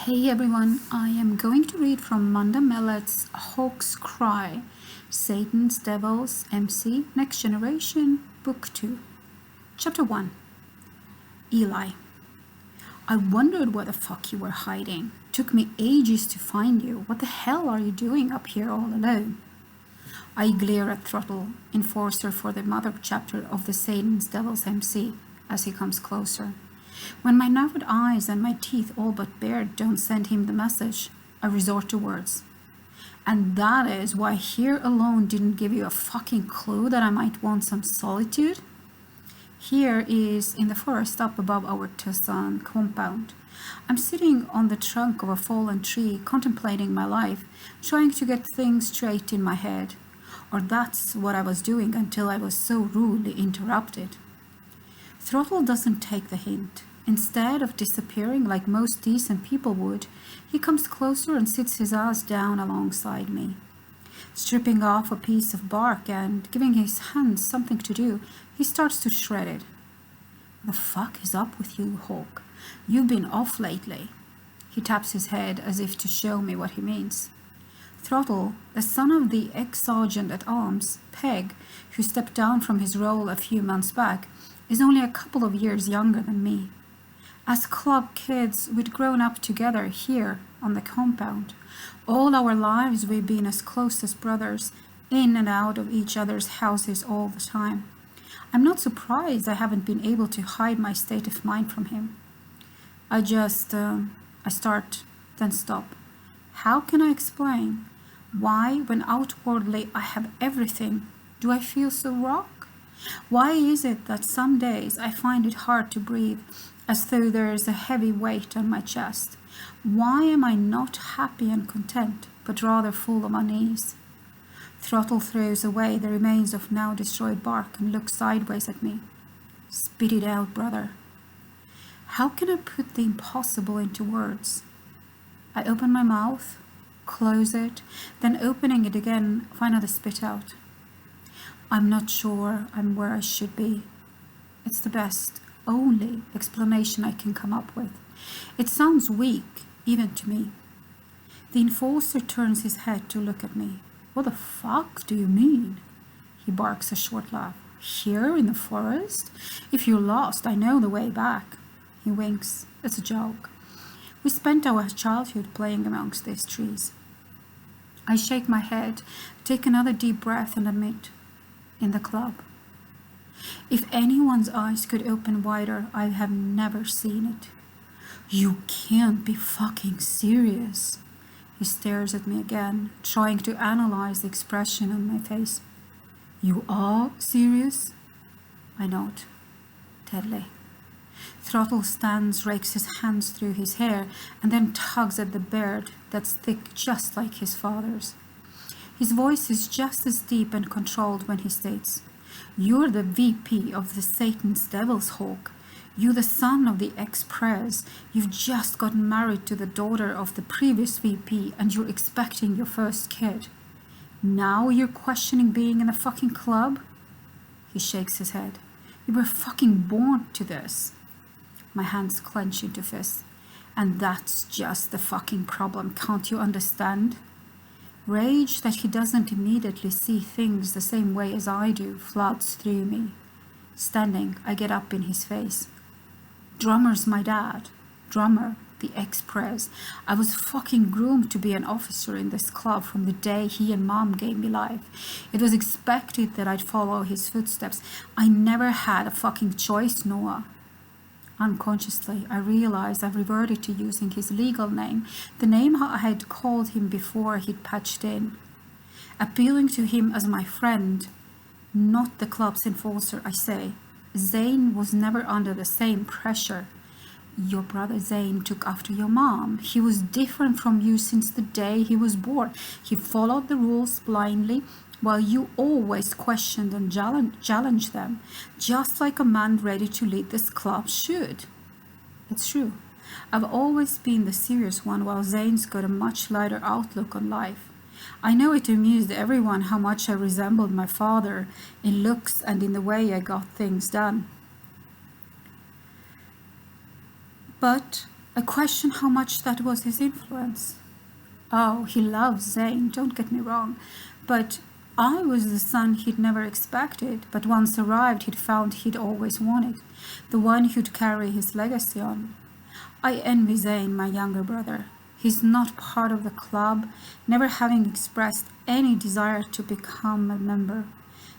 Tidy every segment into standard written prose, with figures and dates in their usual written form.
Hey everyone, I am going to read from Manda Millet's Hawk's Cry, Satan's Devils MC Next Generation, Book 2, Chapter 1. Eli. I wondered where the fuck you were hiding. Took me ages to find you. What the hell are you doing up here all alone? I glare at Throttle, enforcer for the mother chapter of the Satan's Devils MC, as he comes closer. When my narrowed eyes and my teeth all but bared don't send him the message, I resort to words. And that is why here alone didn't give you a fucking clue that I might want some solitude? Here is in the forest up above our Tucson compound. I'm sitting on the trunk of a fallen tree, contemplating my life, trying to get things straight in my head. Or that's what I was doing until I was so rudely interrupted. Throttle doesn't take the hint. Instead of disappearing like most decent people would, he comes closer and sits his ass down alongside me. Stripping off a piece of bark and giving his hands something to do, he starts to shred it. "The fuck is up with you, Hawk? You've been off lately." He taps his head as if to show me what he means. Throttle, the son of the ex-sergeant at arms, Peg, who stepped down from his role a few months back, is only a couple of years younger than me. As club kids, we'd grown up together here on the compound. All our lives we've been as close as brothers, in and out of each other's houses all the time. I'm not surprised I haven't been able to hide my state of mind from him. I start, then stop. How can I explain? Why, when outwardly I have everything, do I feel so raw? Why is it that some days I find it hard to breathe, as though there is a heavy weight on my chest? Why am I not happy and content, but rather full of unease? Throttle throws away the remains of now destroyed bark and looks sideways at me. "Spit it out, brother." How can I put the impossible into words? I open my mouth, close it, then opening it again, finally spit out. "I'm not sure I'm where I should be." It's the best, only explanation I can come up with. It sounds weak, even to me. The enforcer turns his head to look at me. "What the fuck do you mean?" He barks a short laugh. "Here in the forest? If you're lost, I know the way back." He winks. It's a joke. We spent our childhood playing amongst these trees. I shake my head, take another deep breath and admit, in the club. If anyone's eyes could open wider, I have never seen it. "You can't be fucking serious." He stares at me again, trying to analyze the expression on my face. "You are serious?" I nod. "Deadly." Throttle stands, rakes his hands through his hair, and then tugs at the beard that's thick just like his father's. His voice is just as deep and controlled when he states, "You're the VP of the Satan's Devils, Hawk. You're the son of the ex-prez. You've just gotten married to the daughter of the previous VP and you're expecting your first kid. Now you're questioning being in a fucking club?" He shakes his head. "You were fucking born to this." My hands clench into fists. "And that's just the fucking problem, can't you understand?" Rage that he doesn't immediately see things the same way as I do floods through me. Standing, I get up in his face. "Drummer's my dad. Drummer, the ex-prez. I was fucking groomed to be an officer in this club from the day he and Mom gave me life. It was expected that I'd follow his footsteps. I never had a fucking choice, Noah." Unconsciously, I realized I've reverted to using his legal name, the name I had called him before he'd patched in. Appealing to him as my friend, not the club's enforcer, I say. Zane was never under the same pressure. Your brother Zane took after your mom. He was different from you since the day he was born. He followed the rules blindly, while you always questioned and challenged them, just like a man ready to lead this club should. It's true. I've always been the serious one, while Zane's got a much lighter outlook on life. I know it amused everyone how much I resembled my father in looks and in the way I got things done. But I question how much that was his influence. Oh, he loves Zane, don't get me wrong, but I was the son he'd never expected, but once arrived he'd found he'd always wanted, the one who'd carry his legacy on. I envy Zane, my younger brother. He's not part of the club, never having expressed any desire to become a member.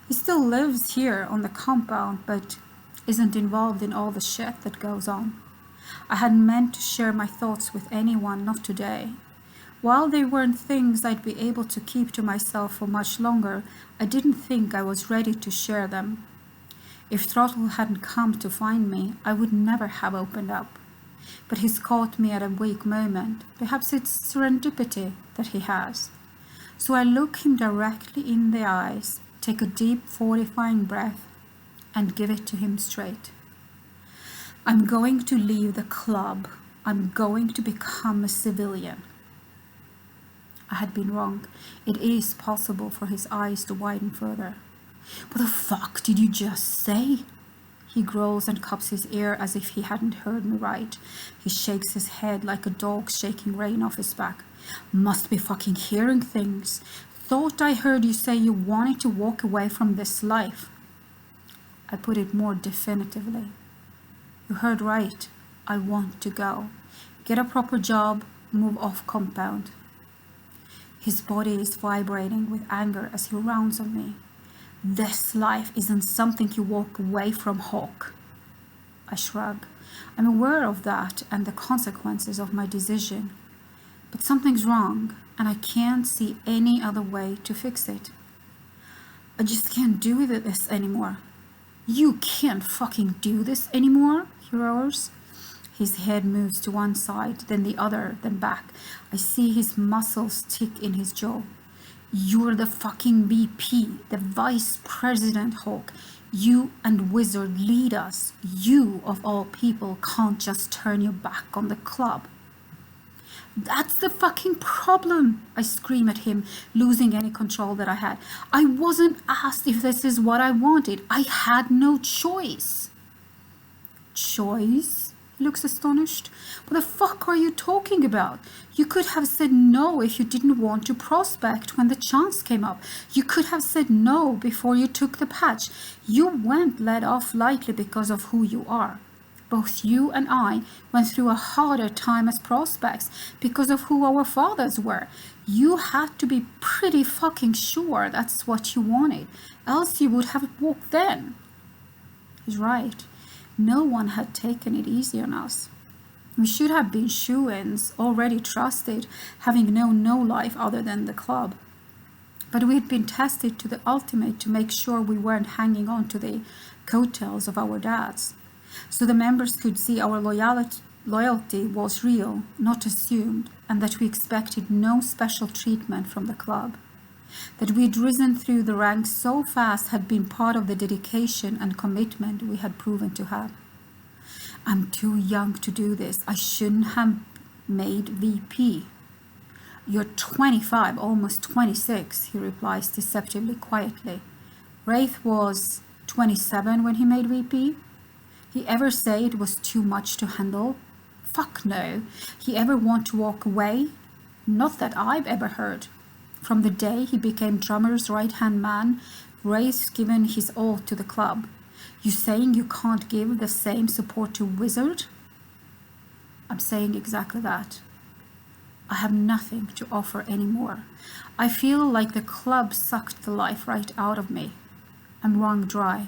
He still lives here on the compound, but isn't involved in all the shit that goes on. I hadn't meant to share my thoughts with anyone, not today. While they weren't things I'd be able to keep to myself for much longer, I didn't think I was ready to share them. If Throttle hadn't come to find me, I would never have opened up. But he's caught me at a weak moment. Perhaps it's serendipity that he has. So I look him directly in the eyes, take a deep, fortifying breath, and give it to him straight. I'm going to leave the club. I'm going to become a civilian. I had been wrong. It is possible for his eyes to widen further. What the fuck did you just say? He growls and cups his ear as if he hadn't heard me right. He shakes his head like a dog shaking rain off his back. Must be fucking hearing things. Thought I heard you say you wanted to walk away from this life. I put it more definitively. You heard right. I want to go. Get a proper job, move off compound. His body is vibrating with anger as he rounds on me. This life isn't something you walk away from, Hawk. I shrug. I'm aware of that and the consequences of my decision. But something's wrong, and I can't see any other way to fix it. I just can't do this anymore. You can't fucking do this anymore, he roars. His head moves to one side, then the other, then back. I see his muscles tick in his jaw. You're the fucking VP, the Vice President, Hawk. You and Wizard lead us. You, of all people, can't just turn your back on the club. That's the fucking problem, I scream at him, losing any control that I had. I wasn't asked if this is what I wanted. I had no choice. Choice? He looks astonished. What the fuck are you talking about? You could have said no if you didn't want to prospect when the chance came up. You could have said no before you took the patch. You weren't let off lightly because of who you are. Both you and I went through a harder time as prospects because of who our fathers were. You had to be pretty fucking sure that's what you wanted, else you would have walked then. He's right. No one had taken it easy on us. We should have been shoo-ins, already trusted, having known no life other than the club. But we had been tested to the ultimate to make sure we weren't hanging on to the coattails of our dads. So the members could see our loyalty was real, not assumed, and that we expected no special treatment from the club. That we'd risen through the ranks so fast had been part of the dedication and commitment we had proven to have. I'm too young to do this. I shouldn't have made VP. You're 25, almost 26, he replies deceptively quietly. Wraith was 27 when he made VP. He ever say it was too much to handle? Fuck no. He ever want to walk away? Not that I've ever heard. From the day he became drummer's right-hand man, Wraith's given his all to the club. You saying you can't give the same support to Wizard? I'm saying exactly that. I have nothing to offer anymore. I feel like the club sucked the life right out of me. I'm wrung dry.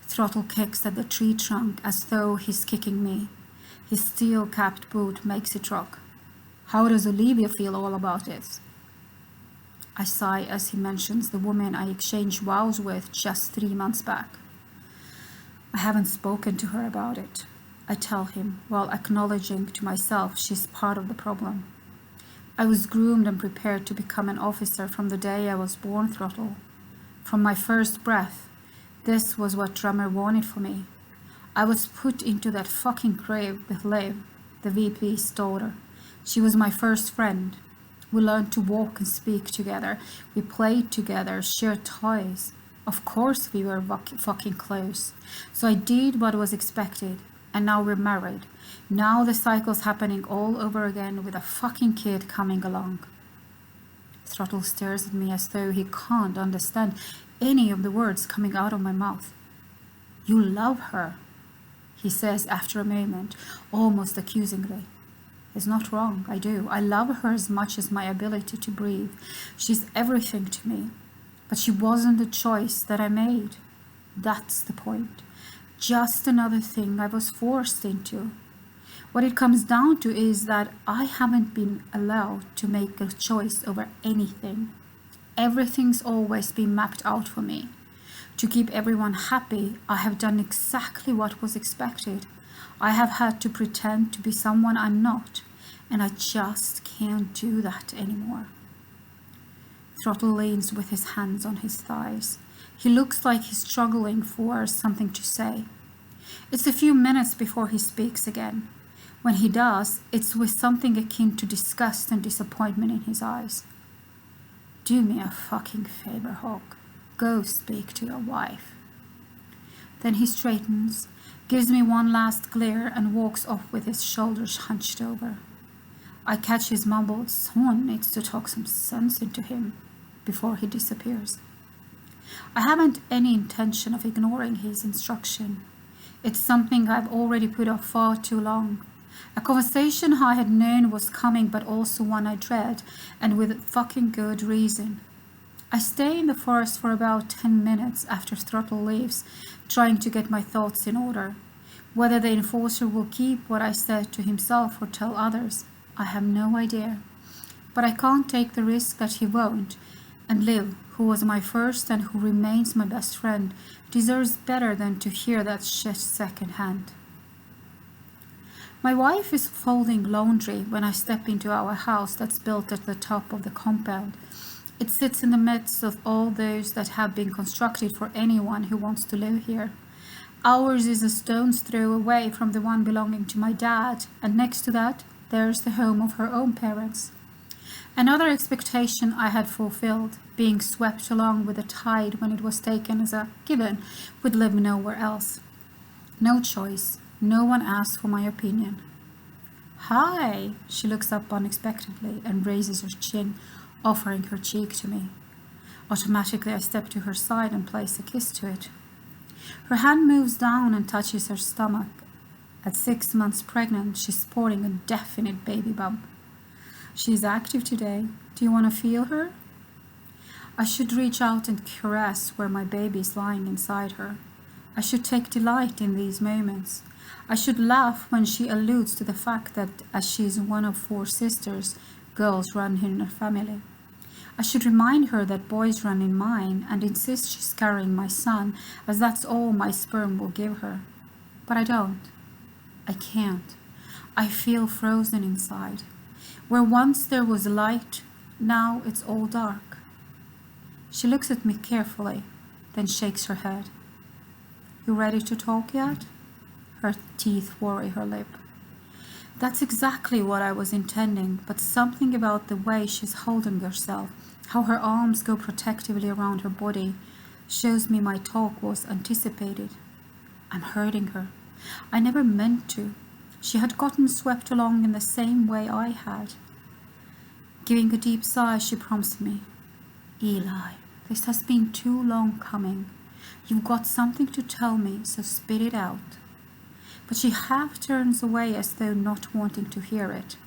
Throttle kicks at the tree trunk as though he's kicking me. His steel-capped boot makes it rock. How does Olivia feel all about it? I sigh as he mentions the woman I exchanged vows with just 3 months back. I haven't spoken to her about it, I tell him, while acknowledging to myself she's part of the problem. I was groomed and prepared to become an officer from the day I was born, Throttle. From my first breath, this was what Drummer wanted for me. I was put into that fucking grave with Liv, the VP's daughter. She was my first friend. We learned to walk and speak together. We played together, shared toys. Of course we were fucking close. So I did what was expected, and now we're married. Now the cycle's happening all over again with a fucking kid coming along. Throttle stares at me as though he can't understand any of the words coming out of my mouth. You love her, he says after a moment, almost accusingly. He's not wrong, I do. I love her as much as my ability to breathe. She's everything to me. But she wasn't the choice that I made. That's the point. Just another thing I was forced into. What it comes down to is that I haven't been allowed to make a choice over anything. Everything's always been mapped out for me. To keep everyone happy, I have done exactly what was expected. I have had to pretend to be someone I'm not, and I just can't do that anymore. Throttle leans with his hands on his thighs. He looks like he's struggling for something to say. It's a few minutes before he speaks again. When he does, it's with something akin to disgust and disappointment in his eyes. Do me a fucking favor, Hawk. Go speak to your wife. Then he straightens, gives me one last glare and walks off with his shoulders hunched over. I catch his mumbled, someone needs to talk some sense into him, before he disappears. I haven't any intention of ignoring his instruction. It's something I've already put off far too long. A conversation I had known was coming, but also one I dread, and with fucking good reason. I stay in the forest for about 10 minutes after Throttle leaves, trying to get my thoughts in order. Whether the enforcer will keep what I said to himself or tell others, I have no idea. But I can't take the risk that he won't, and Liv, who was my first and who remains my best friend, deserves better than to hear that shit secondhand. My wife is folding laundry when I step into our house that's built at the top of the compound. It sits in the midst of all those that have been constructed for anyone who wants to live here. Ours is a stone's throw away from the one belonging to my dad, and next to that, there's the home of her own parents. Another expectation I had fulfilled, being swept along with the tide when it was taken as a given, would live nowhere else. No choice. No one asked for my opinion. Hi! She looks up unexpectedly and raises her chin, offering her cheek to me. Automatically I step to her side and place a kiss to it. Her hand moves down and touches her stomach. At 6 months pregnant, she's sporting a definite baby bump. She's active today. Do you want to feel her? I should reach out and caress where my baby is lying inside her. I should take delight in these moments. I should laugh when she alludes to the fact that, as she is one of 4 sisters, girls run in her family. I should remind her that boys run in mine and insist she's carrying my son, as that's all my sperm will give her. But I don't. I can't. I feel frozen inside. Where once there was light, now it's all dark. She looks at me carefully, then shakes her head. You ready to talk yet? Her teeth worry her lip. That's exactly what I was intending, but something about the way she's holding herself, how her arms go protectively around her body, shows me my talk was anticipated. I'm hurting her. I never meant to. She had gotten swept along in the same way I had. Giving a deep sigh, she prompts me. Eli, this has been too long coming. You've got something to tell me, so spit it out. But she half turns away as though not wanting to hear it.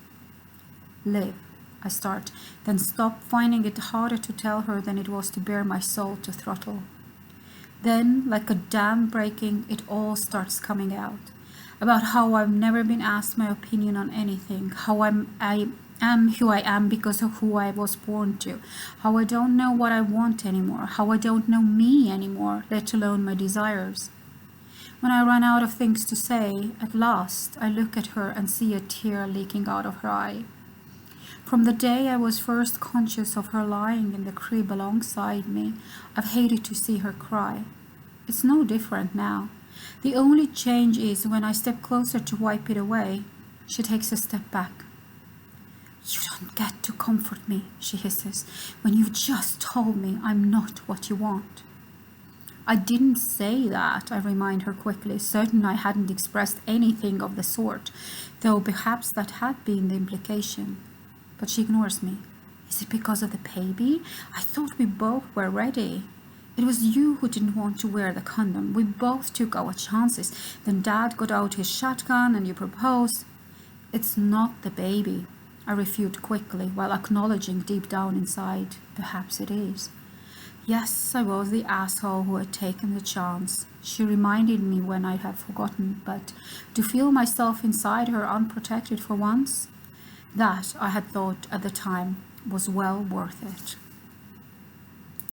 Liv, I start, then stop, finding it harder to tell her than it was to bare my soul to Throttle. Then, like a dam breaking, it all starts coming out. About how I've never been asked my opinion on anything, how I am who I am because of who I was born to, how I don't know what I want anymore, how I don't know me anymore, let alone my desires. When I run out of things to say, at last I look at her and see a tear leaking out of her eye. From the day I was first conscious of her lying in the crib alongside me, I've hated to see her cry. It's no different now. The only change is when I step closer to wipe it away, she takes a step back. You don't get to comfort me, she hisses, when you've just told me I'm not what you want. I didn't say that, I remind her quickly, certain I hadn't expressed anything of the sort, though perhaps that had been the implication. But she ignores me. Is it because of the baby? I thought we both were ready. It was you who didn't want to wear the condom. We both took our chances. Then Dad got out his shotgun and you proposed. It's not the baby, I refute quickly, while acknowledging deep down inside, perhaps it is. Yes, I was the asshole who had taken the chance. She reminded me when I had forgotten, but to feel myself inside her unprotected for once, that, I had thought at the time, was well worth it.